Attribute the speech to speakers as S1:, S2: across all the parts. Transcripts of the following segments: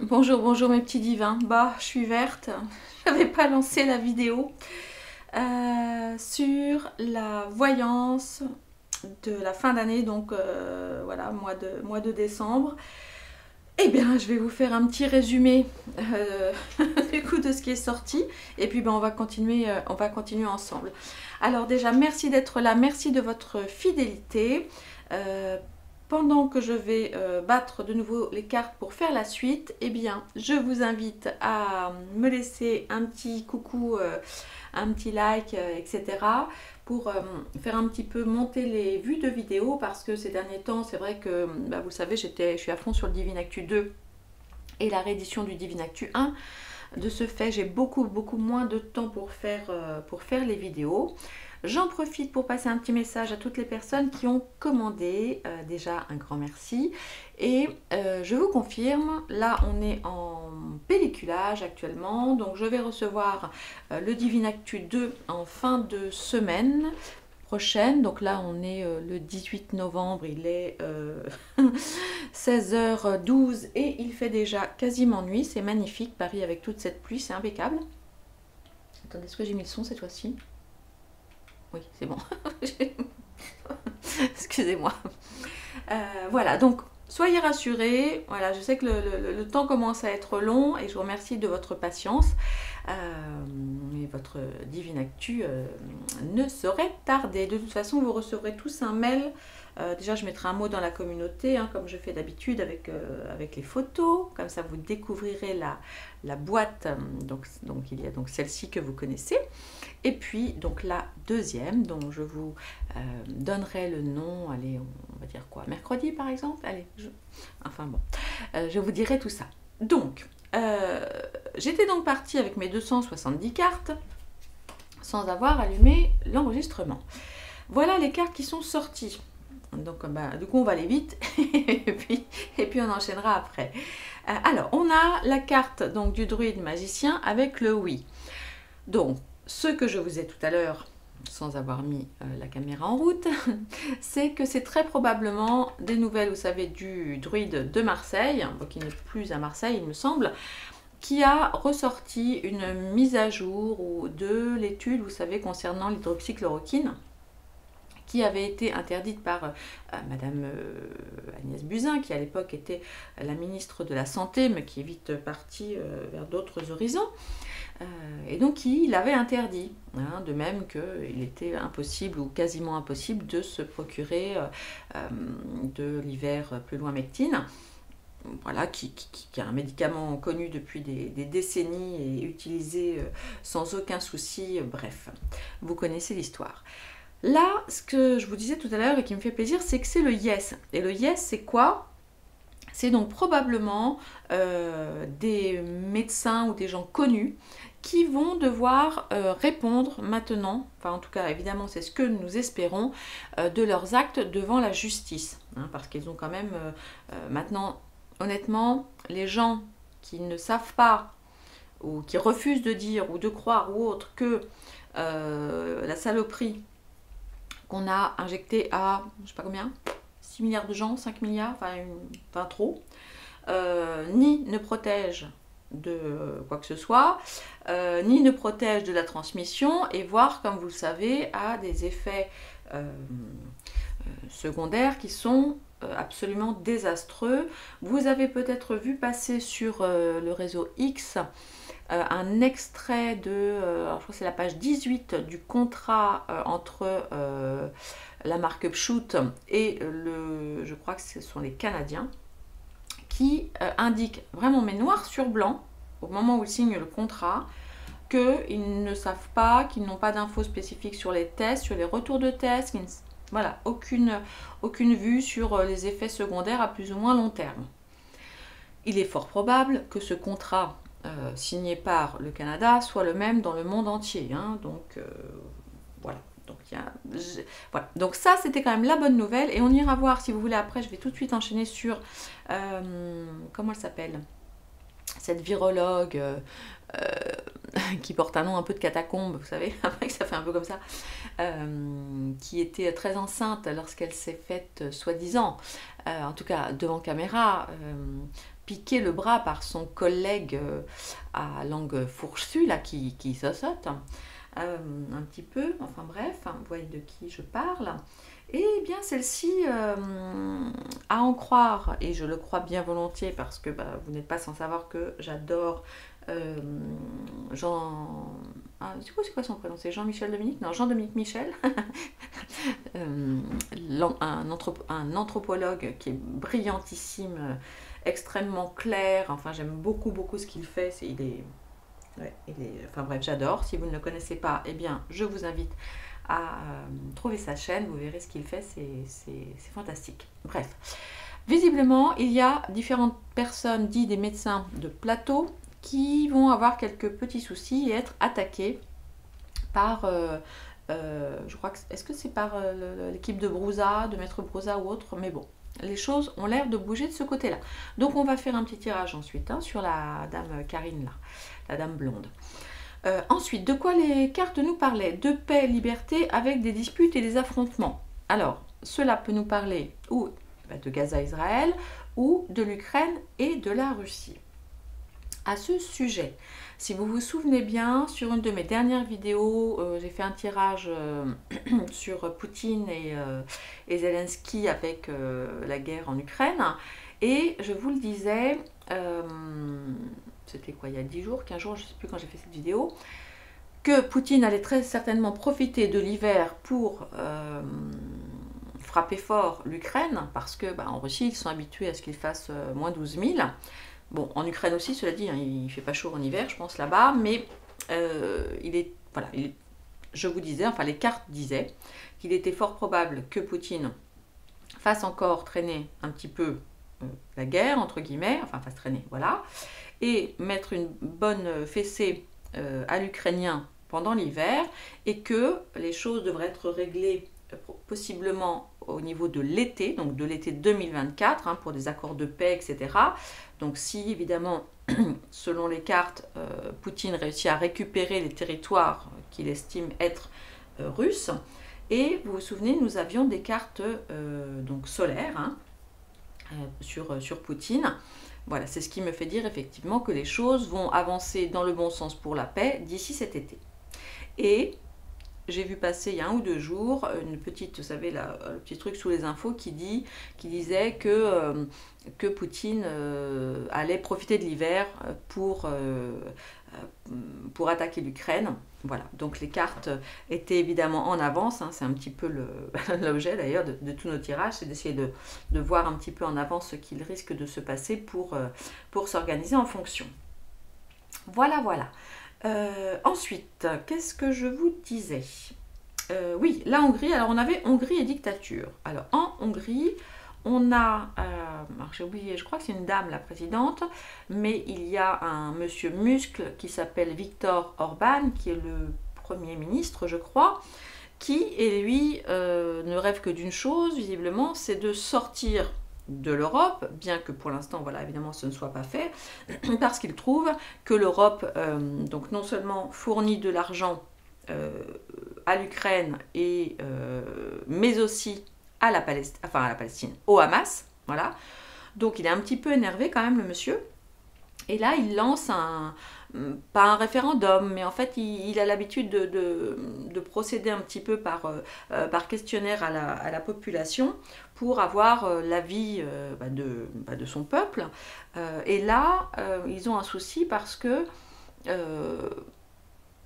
S1: Bonjour, bonjour mes petits divins. Bah, je suis verte. Je n'avais pas lancé la vidéo sur la voyance de la fin d'année, donc voilà, mois de décembre. Eh bien, je vais vous faire un petit résumé du coup de ce qui est sorti, et puis ben, on va continuer ensemble. Alors déjà, merci d'être là, merci de votre fidélité. Euh, Pendant que je vais battre de nouveau les cartes pour faire la suite, eh bien, je vous invite à me laisser un petit coucou, un petit like, etc. pour faire un petit peu monter les vues de vidéos parce que ces derniers temps, c'est vrai que, bah, vous le savez, je suis à fond sur le Divine Actu 2 et la réédition du Divine Actu 1. De ce fait, j'ai beaucoup moins de temps pour faire les vidéos. J'en profite pour passer un petit message à toutes les personnes qui ont commandé. Déjà, un grand merci. Et je vous confirme, là, on est en pelliculage actuellement. Donc, je vais recevoir le Divine Actu 2 en fin de semaine prochaine. Donc là, on est le 18 novembre. Il est 16h12 et il fait déjà quasiment nuit. C'est magnifique. Paris avec toute cette pluie, c'est impeccable. Attendez, est-ce que j'ai mis le son cette fois-ci? Oui, c'est bon. Excusez-moi. Voilà, donc soyez rassurés. Voilà, je sais que le temps commence à être long et je vous remercie de votre patience. Et votre divine actu ne saurait tarder. De toute façon, vous recevrez tous un mail. Déjà, je mettrai un mot dans la communauté, hein, comme je fais d'habitude avec les photos. Comme ça, vous découvrirez la boîte. Donc, il y a donc celle-ci que vous connaissez. Et puis, donc la deuxième, dont je vous donnerai le nom. Allez, on va dire quoi? Mercredi, par exemple? Allez, enfin bon, je vous dirai tout ça. Donc, j'étais donc partie avec mes 270 cartes sans avoir allumé l'enregistrement. Voilà les cartes qui sont sorties. Donc, bah, du coup, on va aller vite et puis on enchaînera après. Alors, on a la carte donc, du druide magicien avec le oui. Donc, ce que je vous ai tout à l'heure, sans avoir mis la caméra en route, c'est que c'est très probablement des nouvelles, vous savez, du druide de Marseille, qui n'est plus à Marseille, il me semble, qui a ressorti une mise à jour de l'étude, vous savez, concernant l'hydroxychloroquine, qui avait été interdite par Madame Agnès Buzyn, qui à l'époque était la ministre de la Santé, mais qui est vite partie vers d'autres horizons. Et donc il l'avait interdit, hein, de même qu'il était impossible ou quasiment impossible de se procurer de l'hiver plus loin mectine, voilà, qui est un médicament connu depuis des décennies et utilisé sans aucun souci, bref, vous connaissez l'histoire. Là, ce que je vous disais tout à l'heure et qui me fait plaisir, c'est que c'est le yes. Et le yes, c'est quoi? C'est donc probablement des médecins ou des gens connus qui vont devoir répondre maintenant, enfin en tout cas évidemment c'est ce que nous espérons, de leurs actes devant la justice. Hein, parce qu'ils ont quand même maintenant, honnêtement, les gens qui ne savent pas ou qui refusent de dire ou de croire ou autre que la saloperie qu'on a injectée à, je sais pas combien, 6 milliards de gens, 5 milliards, enfin trop, ni ne protège de quoi que ce soit, ni ne protège de la transmission, et voire, comme vous le savez, a des effets secondaires qui sont absolument désastreux. Vous avez peut-être vu passer sur le réseau X un extrait de, alors je crois que c'est la page 18 du contrat entre la marque Pschut et je crois que ce sont les Canadiens, qui indique vraiment, mais noir sur blanc, au moment où ils signent le contrat, qu'ils ne savent pas, qu'ils n'ont pas d'infos spécifiques sur les tests, sur les retours de tests, voilà, aucune vue sur les effets secondaires à plus ou moins long terme. Il est fort probable que ce contrat signé par le Canada soit le même dans le monde entier, hein, donc voilà. Voilà. Donc ça, c'était quand même la bonne nouvelle. Et on ira voir, si vous voulez, après, je vais tout de suite enchaîner sur... comment elle s'appelle? Cette virologue qui porte un nom un peu de catacombe, vous savez, après que ça fait un peu comme ça, qui était très enceinte lorsqu'elle s'est faite, soi-disant, en tout cas devant caméra, piqué le bras par son collègue à langue fourchue, là, qui saute un petit peu, enfin bref, vous voyez de qui je parle. Et bien celle-ci, à en croire, et je le crois bien volontiers parce que vous n'êtes pas sans savoir que j'adore Jean... Ah, c'est quoi son prénom? C'est Jean-Michel Dominique? Non, Jean-Dominique Michel. Un anthropologue qui est brillantissime, extrêmement clair. Enfin, j'aime beaucoup, beaucoup ce qu'il fait. Enfin bref, j'adore. Si vous ne le connaissez pas, eh bien, je vous invite à trouver sa chaîne. Vous verrez ce qu'il fait, c'est fantastique. Bref. Visiblement, il y a différentes personnes, dites des médecins de plateau, qui vont avoir quelques petits soucis et être attaqués par, je crois que, est-ce que c'est par l'équipe de Brouza, de Maître Brouza ou autre, mais bon, les choses ont l'air de bouger de ce côté-là. Donc on va faire un petit tirage ensuite sur la dame Karine, là, la dame blonde. Ensuite, de quoi les cartes nous parlaient? De paix, liberté, avec des disputes et des affrontements. Alors, cela peut nous parler ou de Gaza-Israël, ou de l'Ukraine et de la Russie. À ce sujet, si vous vous souvenez bien, sur une de mes dernières vidéos, j'ai fait un tirage sur Poutine et Zelensky avec la guerre en Ukraine, et je vous le disais, c'était quoi, il y a 10 jours, 15 jours, je ne sais plus quand j'ai fait cette vidéo, que Poutine allait très certainement profiter de l'hiver pour frapper fort l'Ukraine, parce que en Russie, ils sont habitués à ce qu'il fasse moins 12 000. Bon, en Ukraine aussi, cela dit, hein, il ne fait pas chaud en hiver, je pense, là-bas, mais je vous disais, enfin les cartes disaient qu'il était fort probable que Poutine fasse encore traîner un petit peu la guerre, entre guillemets, enfin fasse traîner, voilà, et mettre une bonne fessée à l'Ukrainien pendant l'hiver, et que les choses devraient être réglées possiblement au niveau de l'été, donc de l'été 2024, hein, pour des accords de paix, etc. Donc si évidemment, selon les cartes, Poutine réussit à récupérer les territoires qu'il estime être russes, et vous vous souvenez, nous avions des cartes donc solaires, hein, sur Poutine. Voilà, c'est ce qui me fait dire effectivement que les choses vont avancer dans le bon sens pour la paix d'ici cet été. Et j'ai vu passer il y a 1 ou 2 jours une petite, vous savez, le petit truc sous les infos qui disait que Poutine allait profiter de l'hiver pour attaquer l'Ukraine. Voilà, donc les cartes étaient évidemment en avance, hein, c'est un petit peu l'objet d'ailleurs de tous nos tirages, c'est d'essayer de voir un petit peu en avance ce qu'il risque de se passer pour s'organiser en fonction. Voilà, voilà. Ensuite, qu'est-ce que je vous disais? Oui, la Hongrie, alors on avait Hongrie et dictature. Alors en Hongrie, on a, alors j'ai oublié, je crois que c'est une dame la présidente, mais il y a un monsieur muscle qui s'appelle Viktor Orban, qui est le Premier ministre, je crois, qui, et lui, ne rêve que d'une chose, visiblement, c'est de sortir de l'Europe, bien que pour l'instant, voilà, évidemment, ce ne soit pas fait, parce qu'il trouve que l'Europe, donc non seulement fournit de l'argent à l'Ukraine, mais aussi à la Palestine, au Hamas, voilà. Donc il est un petit peu énervé quand même, le monsieur. Et là, il lance pas un référendum, mais en fait, il a l'habitude de procéder un petit peu par questionnaire à la population pour avoir l'avis de son peuple. Et là, ils ont un souci parce que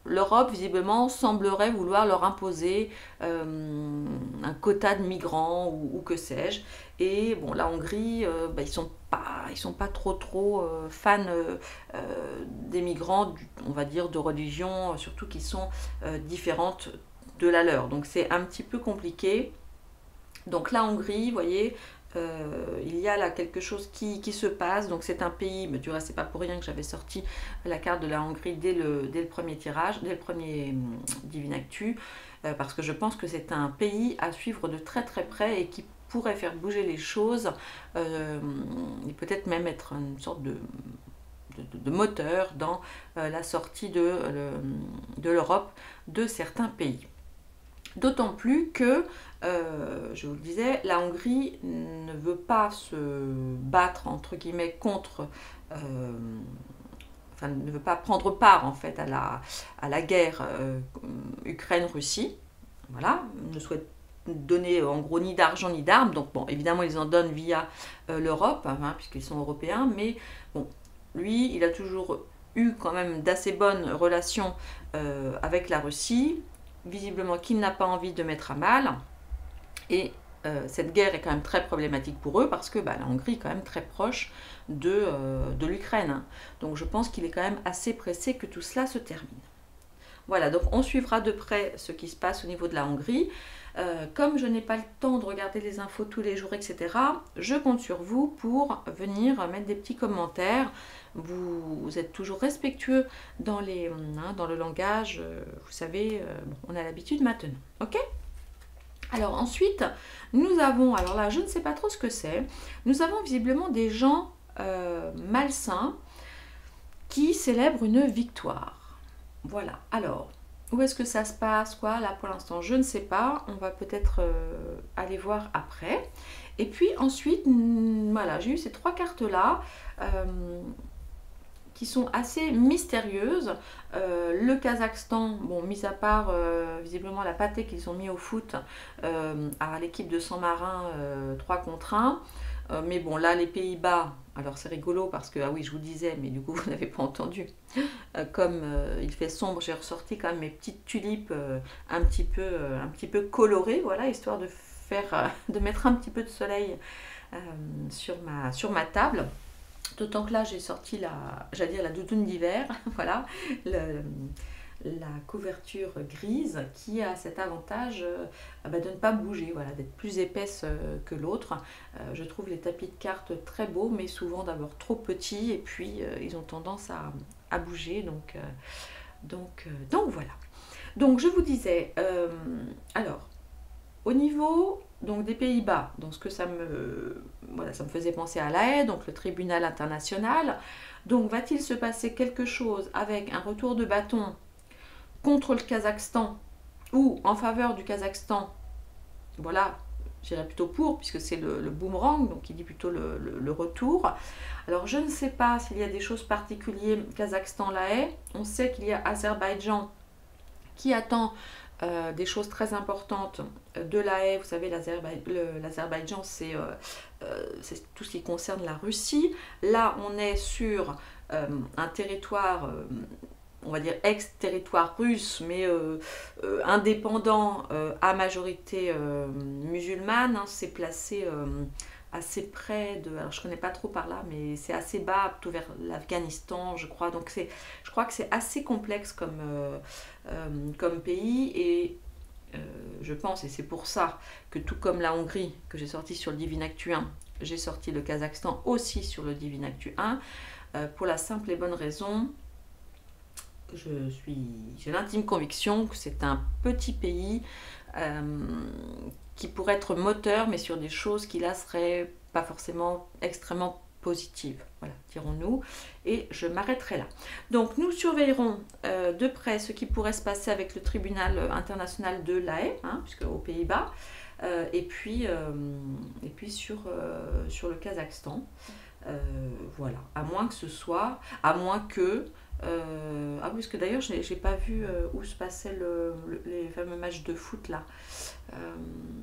S1: l'Europe, visiblement, semblerait vouloir leur imposer un quota de migrants ou que sais-je. Et bon, la Hongrie, ils sont pas trop fans des migrants, on va dire, de religion, surtout qui sont différentes de la leur. Donc c'est un petit peu compliqué. Donc la Hongrie, vous voyez, il y a là quelque chose qui se passe. Donc c'est un pays, mais du reste c'est pas pour rien que j'avais sorti la carte de la Hongrie dès le premier tirage, dès le premier Divinactu, parce que je pense que c'est un pays à suivre de très très près et qui pourrait faire bouger les choses, et peut-être même être une sorte de moteur dans la sortie de l'Europe de certains pays. D'autant plus que, je vous le disais, la Hongrie ne veut pas se battre, entre guillemets, contre, enfin ne veut pas prendre part en fait à la guerre Ukraine-Russie. Voilà, ne souhaite donner en gros ni d'argent ni d'armes. Donc bon, évidemment ils en donnent via l'Europe, hein, puisqu'ils sont européens, mais bon, lui, il a toujours eu quand même d'assez bonnes relations avec la Russie, visiblement qu'il n'a pas envie de mettre à mal. Et cette guerre est quand même très problématique pour eux parce que la Hongrie est quand même très proche de l'Ukraine. Donc je pense qu'il est quand même assez pressé que tout cela se termine. Voilà, donc on suivra de près ce qui se passe au niveau de la Hongrie. Comme je n'ai pas le temps de regarder les infos tous les jours, etc., je compte sur vous pour venir mettre des petits commentaires. Vous êtes toujours respectueux dans le langage, vous savez, on a l'habitude maintenant. Ok ? Alors ensuite, nous avons, alors là je ne sais pas trop ce que c'est, nous avons visiblement des gens malsains qui célèbrent une victoire. Voilà, alors, où est-ce que ça se passe, quoi? Là pour l'instant je ne sais pas, on va peut-être aller voir après. Et puis ensuite, voilà, j'ai eu ces 3 cartes-là, qui sont assez mystérieuses. Le Kazakhstan, bon, mis à part visiblement la pâtée qu'ils ont mis au foot à l'équipe de San-Marin 3 contre 1. Mais bon, là, les Pays-Bas, alors c'est rigolo parce que, ah oui, je vous disais, mais du coup, vous n'avez pas entendu. Comme il fait sombre, j'ai ressorti quand même mes petites tulipes un petit peu colorées, voilà, histoire de mettre un petit peu de soleil sur ma table. D'autant que là, j'ai sorti la doudoune d'hiver, voilà, la couverture grise qui a cet avantage de ne pas bouger, voilà, d'être plus épaisse que l'autre. Je trouve les tapis de cartes très beaux, mais souvent d'abord trop petits, et puis ils ont tendance à bouger, donc voilà. Donc je vous disais, alors, au niveau donc des Pays-Bas, donc ce que ça me faisait penser à La Haye, donc le tribunal international. Donc va-t-il se passer quelque chose avec un retour de bâton contre le Kazakhstan ou en faveur du Kazakhstan? Voilà, j'irais plutôt pour, puisque c'est le boomerang, donc il dit plutôt le retour. Alors je ne sais pas s'il y a des choses particulières Kazakhstan-La Haye. On sait qu'il y a Azerbaïdjan qui attend des choses très importantes de La Haye. Vous savez, l'Azerbaïdjan, c'est tout ce qui concerne la Russie. Là, on est sur un territoire, on va dire ex-territoire russe, mais indépendant à majorité musulmane. Hein. C'est placé assez près de, alors je connais pas trop par là, mais c'est assez bas, plutôt vers l'Afghanistan, je crois. Donc je crois que c'est assez complexe comme pays, et je pense, et c'est pour ça que tout comme la Hongrie que j'ai sorti sur le Divinactu 1, j'ai sorti le Kazakhstan aussi sur le Divinactu 1, pour la simple et bonne raison, j'ai l'intime conviction que c'est un petit pays qui pourrait être moteur, mais sur des choses qui là seraient pas forcément extrêmement positives, voilà, dirons-nous, et je m'arrêterai là. Donc nous surveillerons de près ce qui pourrait se passer avec le tribunal international de La Haye, hein, puisque aux Pays-Bas, et puis sur le Kazakhstan, voilà, à moins que ah, parce que d'ailleurs, j'ai pas vu où se passaient les fameux matchs de foot là.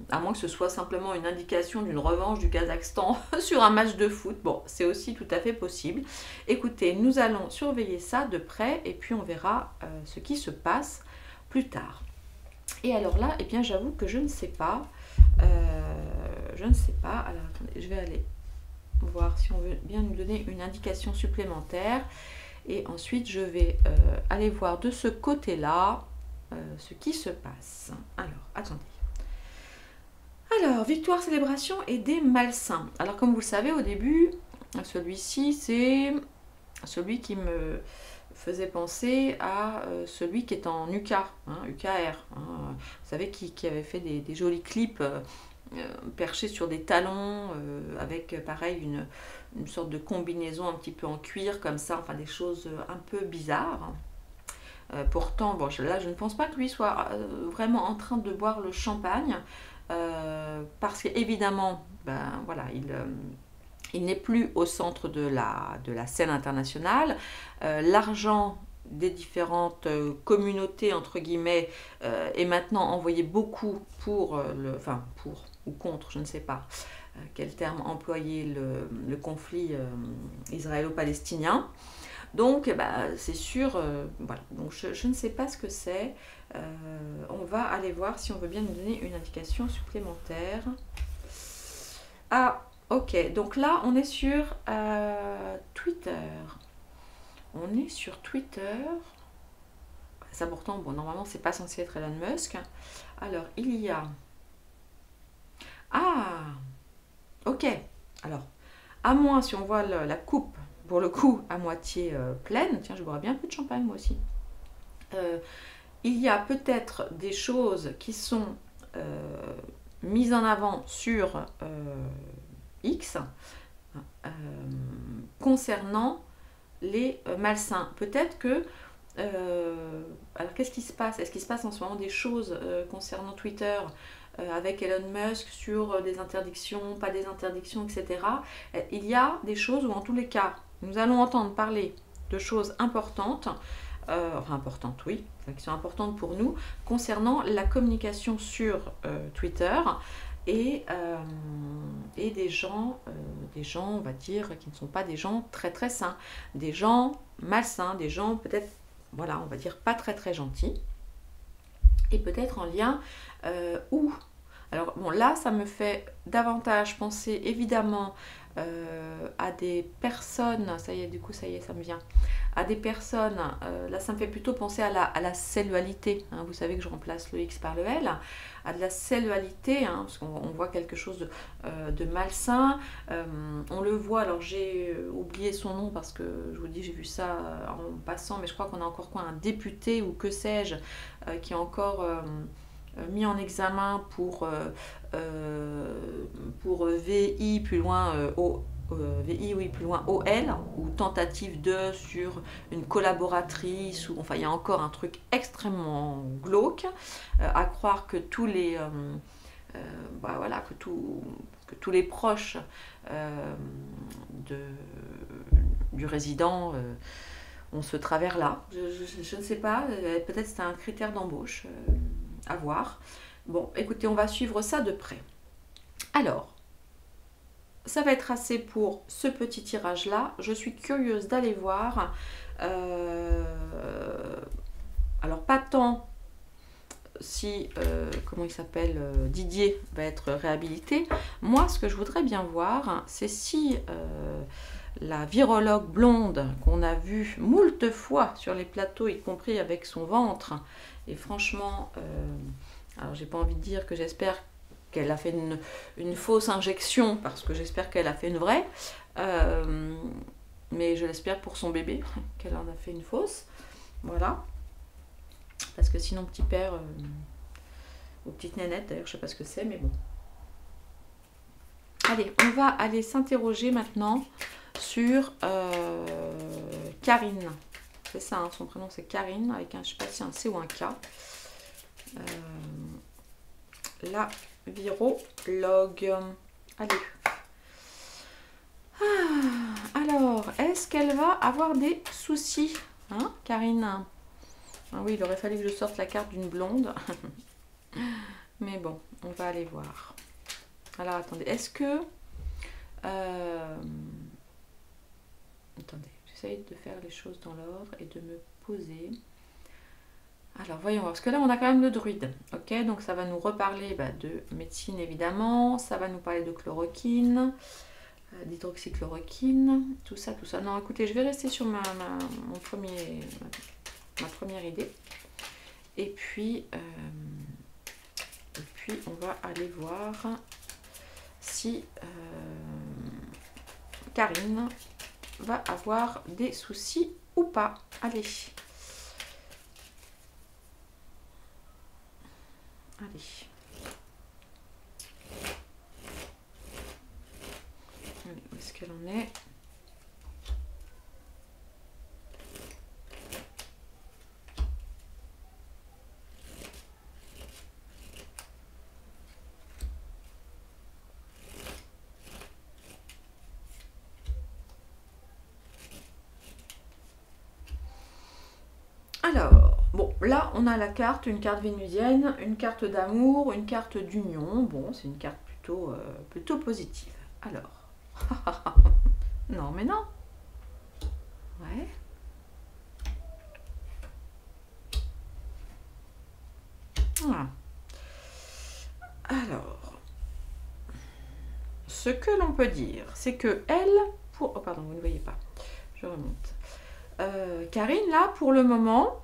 S1: À moins que ce soit simplement une indication d'une revanche du Kazakhstan sur un match de foot. Bon, c'est aussi tout à fait possible. Écoutez, nous allons surveiller ça de près et puis on verra ce qui se passe plus tard. Et alors là, eh bien, j'avoue que je ne sais pas. Alors, attendez, je vais aller voir si on veut bien nous donner une indication supplémentaire. Et ensuite, je vais aller voir de ce côté-là ce qui se passe. Alors, attendez. Alors, victoire, célébration et des malsains. Alors, comme vous le savez, au début, celui-ci, c'est celui qui me faisait penser à celui qui est en UK, hein, UKR. Hein, vous savez, qui avait fait des jolis clips perchés sur des talons, avec, pareil, une sorte de combinaison un petit peu en cuir, comme ça, enfin, des choses un peu bizarres. Pourtant, bon, là, je ne pense pas que lui soit vraiment en train de boire le champagne, parce qu'évidemment, ben, voilà, il n'est plus au centre de la scène internationale. L'argent des différentes communautés, entre guillemets, est maintenant envoyé beaucoup pour, enfin pour ou contre, je ne sais pas quel terme employer, le conflit israélo-palestinien. Donc, bah, c'est sûr, voilà. Donc, je ne sais pas ce que c'est. On va aller voir si on veut bien nous donner une indication supplémentaire. Ah, ok. Donc là, on est sur Twitter. On est sur Twitter. Ça, pourtant, bon, normalement, c'est pas censé être Elon Musk. Alors, il y a... Ah, ok. Alors, à moins si on voit la coupe, pour le coup, à moitié pleine. Tiens, je boirais bien un peu de champagne, moi aussi. Il y a peut-être des choses qui sont mises en avant sur X concernant les malsains. Peut-être que... alors, qu'est-ce qui se passe? Est-ce qu'il se passe en ce moment des choses concernant Twitter avec Elon Musk sur des interdictions, pas des interdictions, etc. Il y a des choses où, en tous les cas, nous allons entendre parler de choses importantes, enfin importantes, oui, qui sont importantes pour nous, concernant la communication sur Twitter et des gens, on va dire, qui ne sont pas des gens très très sains, des gens malsains, des gens peut-être, voilà, on va dire pas très très gentils, et peut-être en lien où... Alors bon, là, ça me fait davantage penser évidemment à des personnes, ça y est, du coup, ça y est, ça me vient, à des personnes, là, ça me fait plutôt penser à la cellualité, hein, vous savez que je remplace le X par le L, à de la cellualité, hein, parce qu'on voit quelque chose de malsain, on le voit, alors j'ai oublié son nom parce que je vous dis, j'ai vu ça en passant, mais je crois qu'on a encore quoi, un député ou que sais-je, qui est encore... mis en examen pour VI plus loin VI oui plus loin OL ou tentative de sur une collaboratrice ou enfin il y a encore un truc extrêmement glauque à croire que tous les bah, voilà que tous les proches du résident ont ce travers là. Je ne sais pas, peut-être c'est un critère d'embauche. À voir. Bon, écoutez, on va suivre ça de près. Alors, ça va être assez pour ce petit tirage-là. Je suis curieuse d'aller voir. Alors, pas tant si, comment il s'appelle, Didier va être réhabilité. Moi, ce que je voudrais bien voir, c'est si la virologue blonde qu'on a vue moult fois sur les plateaux, y compris avec son ventre, et franchement, alors j'ai pas envie de dire que j'espère qu'elle a fait une fausse injection, parce que j'espère qu'elle a fait une vraie, mais je l'espère pour son bébé, qu'elle en a fait une fausse, voilà. Parce que sinon, petit père, ou petite nénette, d'ailleurs, je sais pas ce que c'est, mais bon. Allez, on va aller s'interroger maintenant sur Karine. C'est ça, hein, son prénom c'est Karine, avec un, je sais pas si un C ou un K. La virologue. Allez. Ah, alors, est-ce qu'elle va avoir des soucis, hein, Karine? Ah oui, il aurait fallu que je sorte la carte d'une blonde. Mais bon, on va aller voir. Alors, attendez, est-ce que... Attendez, j'essaye de faire les choses dans l'ordre et de me poser. Alors, voyons voir. Parce que là, on a quand même le druide. Ok, donc ça va nous reparler de médecine, évidemment. Ça va nous parler de chloroquine, d'hydroxychloroquine, tout ça, tout ça. Non, écoutez, je vais rester sur ma première idée. Et puis on va aller voir si Karine va avoir des soucis ou pas. Allez. Allez. Où est-ce qu'elle en est? Alors, bon, là, on a la carte, une carte vénusienne, une carte d'amour, une carte d'union. Bon, c'est une carte plutôt positive. Alors, non, mais non. Ouais. Voilà. Alors, ce que l'on peut dire, c'est que elle, oh pardon, vous ne voyez pas, je remonte. Karine, là, pour le moment,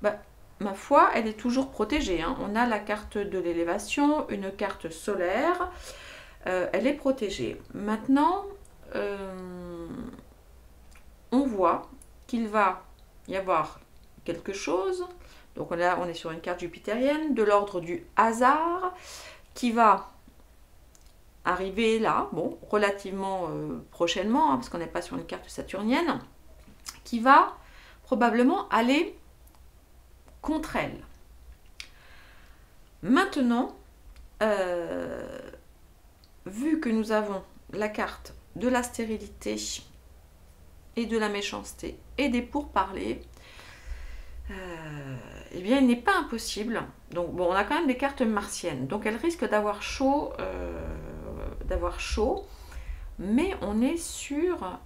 S1: bah, ma foi, elle est toujours protégée. Hein. On a la carte de l'élévation, une carte solaire, elle est protégée. Maintenant, on voit qu'il va y avoir quelque chose. Donc là, on est sur une carte jupitérienne de l'ordre du hasard qui va arriver là, bon, relativement prochainement, hein, parce qu'on n'est pas sur une carte saturnienne, qui va probablement aller contre elle. Maintenant, vu que nous avons la carte de la stérilité et de la méchanceté et des pourparlers, eh bien, il n'est pas impossible. Donc, bon, on a quand même des cartes martiennes, donc elle risque d'avoir chaud, mais on est sur,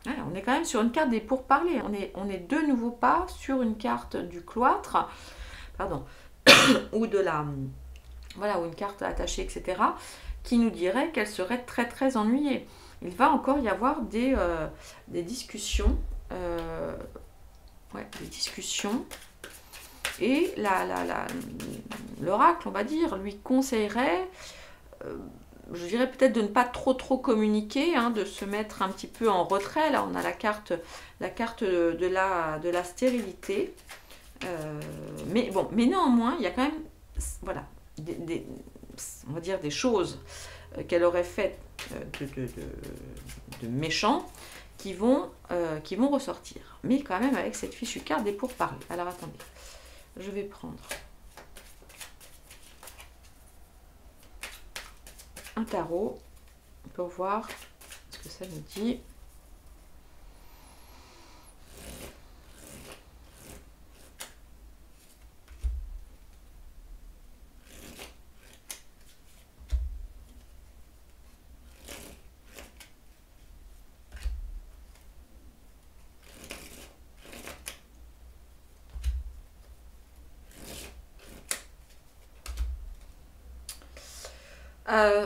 S1: on est quand même sur une carte des pourparlers. On est de nouveau pas sur une carte du cloître, pardon, ou de la, voilà, ou une carte attachée, etc., qui nous dirait qu'elle serait très très ennuyée. Il va encore y avoir des discussions. Des discussions. Et l'oracle, on va dire, lui conseillerait, je dirais peut-être de ne pas trop communiquer, hein, de se mettre un petit peu en retrait. Là, on a la carte de la stérilité. Mais bon, mais néanmoins, il y a quand même, voilà, on va dire des choses qu'elle aurait faites de méchants qui vont ressortir. Mais quand même avec cette fichue carte des pourparlers. Alors attendez, je vais prendre un tarot pour voir ce que ça nous dit.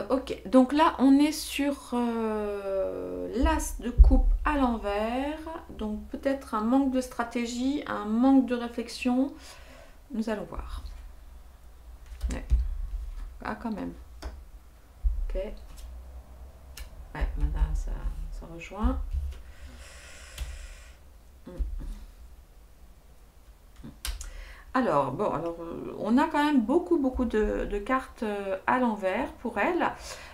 S1: Ok, donc là on est sur l'as de coupe à l'envers, donc peut-être un manque de stratégie, un manque de réflexion, nous allons voir. Ouais. Ah quand même. Ok. Ouais, maintenant ça rejoint. Alors, bon, on a quand même beaucoup de cartes à l'envers pour elle.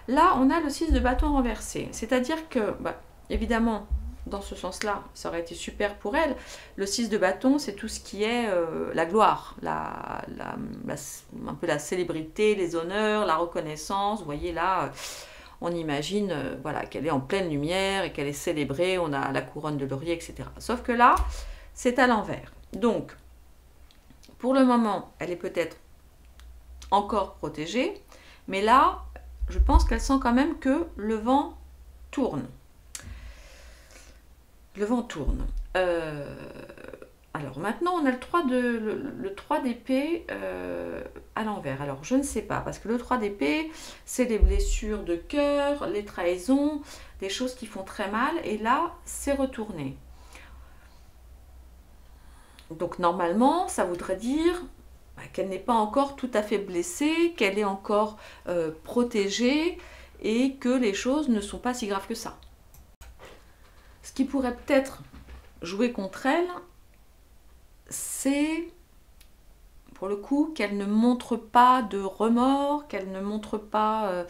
S1: Là, on a le 6 de bâton renversé. C'est-à-dire que, bah, évidemment, dans ce sens-là, ça aurait été super pour elle. Le 6 de bâton, c'est tout ce qui est la gloire, un peu la célébrité, les honneurs, la reconnaissance. Vous voyez là, on imagine voilà, qu'elle est en pleine lumière et qu'elle est célébrée. On a la couronne de laurier, etc. Sauf que là, c'est à l'envers. Donc, pour le moment, elle est peut-être encore protégée, mais là, je pense qu'elle sent quand même que le vent tourne. Le vent tourne. Alors maintenant, on a le 3 d'épée à l'envers. Alors je ne sais pas, parce que le 3 d'épée, c'est les blessures de cœur, les trahisons, des choses qui font très mal, et là, c'est retourné. Donc normalement, ça voudrait dire qu'elle n'est pas encore tout à fait blessée, qu'elle est encore protégée et que les choses ne sont pas si graves que ça. Ce qui pourrait peut-être jouer contre elle, c'est pour le coup qu'elle ne montre pas de remords, qu'elle ne montre pas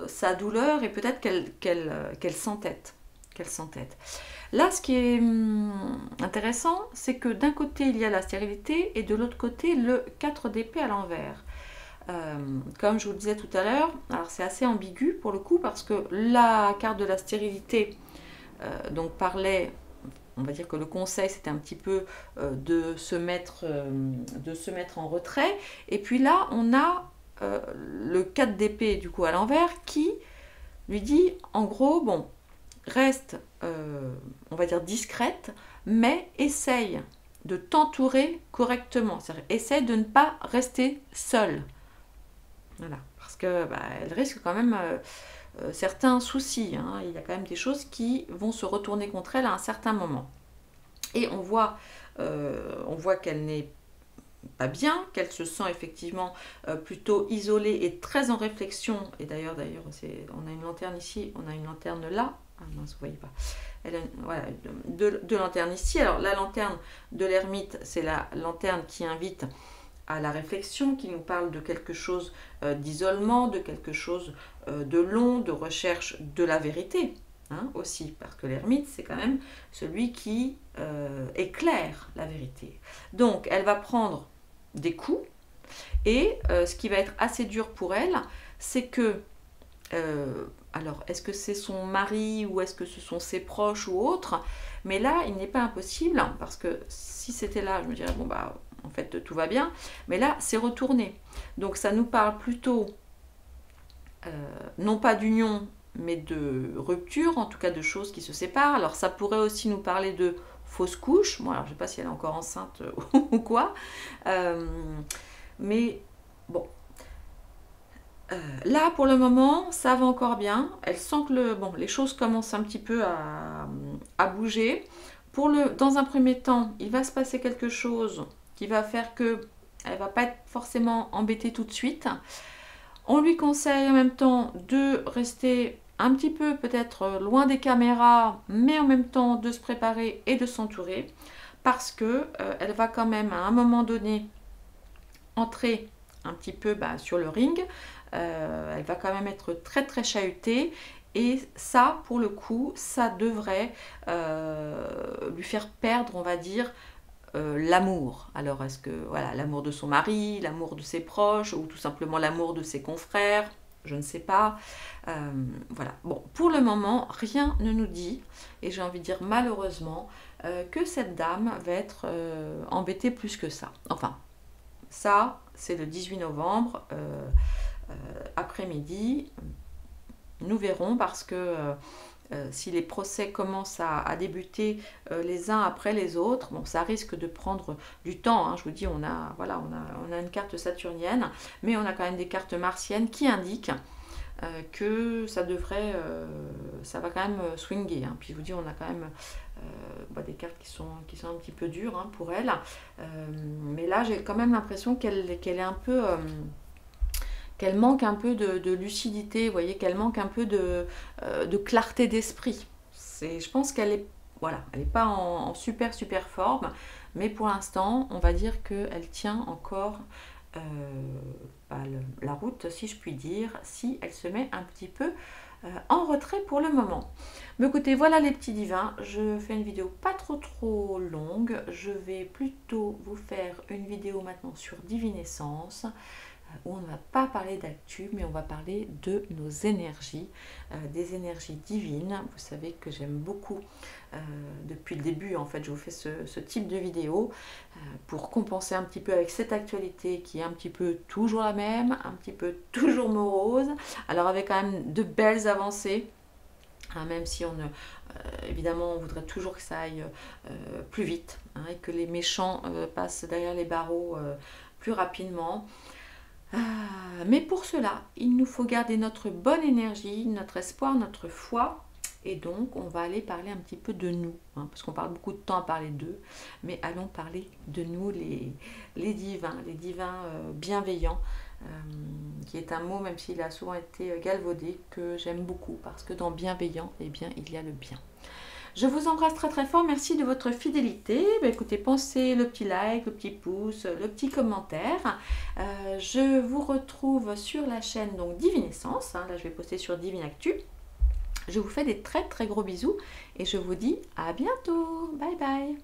S1: sa douleur et peut-être qu'elle s'entête. Là, ce qui est intéressant, c'est que d'un côté, il y a la stérilité et de l'autre côté, le 4 d'épée à l'envers. Comme je vous le disais tout à l'heure, alors c'est assez ambigu pour le coup parce que la carte de la stérilité donc parlait on va dire que le conseil, c'était un petit peu de se mettre en retrait. Et puis là, on a le 4 d'épée, du coup, à l'envers, qui lui dit, en gros, bon, reste, on va dire, discrète, mais essaye de t'entourer correctement. C'est-à-dire, essaye de ne pas rester seule. Voilà, parce que bah, elle risque quand même certains soucis. Hein. Il y a quand même des choses qui vont se retourner contre elle à un certain moment. Et on voit qu'elle n'est pas bien, qu'elle se sent effectivement plutôt isolée et très en réflexion. Et d'ailleurs, on a une lanterne ici, on a une lanterne là. Ah mince, vous voyez pas. Elle a, voilà, deux lanternes ici. Alors la lanterne de l'ermite, c'est la lanterne qui invite à la réflexion, qui nous parle de quelque chose d'isolement, de quelque chose de long, de recherche de la vérité. Hein, aussi, parce que l'ermite, c'est quand même celui qui éclaire la vérité. Donc, elle va prendre des coups, et ce qui va être assez dur pour elle, c'est que, alors, est-ce que c'est son mari, ou est-ce que ce sont ses proches, ou autres? Mais là, il n'est pas impossible, parce que si c'était là, je me dirais, bon, bah, en fait, tout va bien. Mais là, c'est retourné. Donc, ça nous parle plutôt, non pas d'union, mais de rupture, en tout cas de choses qui se séparent. Alors ça pourrait aussi nous parler de fausse couche. Bon, alors je ne sais pas si elle est encore enceinte ou quoi. Mais bon. Là, pour le moment, ça va encore bien. Elle sent que les choses commencent un petit peu à bouger. Dans un premier temps, il va se passer quelque chose qui va faire qu'elle ne va pas être forcément embêtée tout de suite. On lui conseille en même temps de rester un petit peu peut-être loin des caméras, mais en même temps de se préparer et de s'entourer, parce que elle va quand même à un moment donné entrer un petit peu sur le ring. Elle va quand même être très très chahutée, et ça, pour le coup, ça devrait lui faire perdre, on va dire, l'amour. Alors, est-ce que voilà, l'amour de son mari, l'amour de ses proches, ou tout simplement l'amour de ses confrères, je ne sais pas. Voilà. Bon, pour le moment, rien ne nous dit, et j'ai envie de dire malheureusement, que cette dame va être embêtée plus que ça. Enfin, ça, c'est le 18 novembre, après-midi. Nous verrons, parce que si les procès commencent à débuter les uns après les autres, bon, ça risque de prendre du temps. Hein. Je vous dis, on a une carte saturnienne, mais on a quand même des cartes martiennes qui indiquent que ça va quand même swinger. Hein. Puis je vous dis, on a quand même des cartes qui sont un petit peu dures, hein, pour elle. Mais là, j'ai quand même l'impression qu'elle est un peu... qu'elle manque un peu de lucidité, vous voyez, qu'elle manque un peu de clarté d'esprit. Je pense qu'elle est, voilà, elle n'est pas en super forme, mais pour l'instant, on va dire qu'elle tient encore la route, si je puis dire, si elle se met un petit peu en retrait pour le moment. Mais écoutez, voilà les petits divins, je fais une vidéo pas trop longue, je vais plutôt vous faire une vidéo maintenant sur divinescence, où on ne va pas parler d'actu, mais on va parler de nos énergies, des énergies divines. Vous savez que j'aime beaucoup, depuis le début, en fait, je vous fais ce type de vidéo pour compenser un petit peu avec cette actualité qui est un petit peu toujours la même, un petit peu toujours morose, alors avec quand même de belles avancées. Hein, même si évidemment on voudrait toujours que ça aille plus vite, hein, et que les méchants passent derrière les barreaux plus rapidement. Mais pour cela, il nous faut garder notre bonne énergie, notre espoir, notre foi. Et donc, on va aller parler un petit peu de nous, hein, parce qu'on parle beaucoup de temps à parler d'eux. Mais allons parler de nous, les divins bienveillants, qui est un mot, même s'il a souvent été galvaudé, que j'aime beaucoup, parce que dans bienveillant, eh bien, il y a le bien. Je vous embrasse très fort, merci de votre fidélité. Écoutez, pensez le petit like, le petit pouce, le petit commentaire. Je vous retrouve sur la chaîne donc Divinescence. Hein, là, je vais poster sur Divinactu. Je vous fais des très gros bisous et je vous dis à bientôt. Bye bye.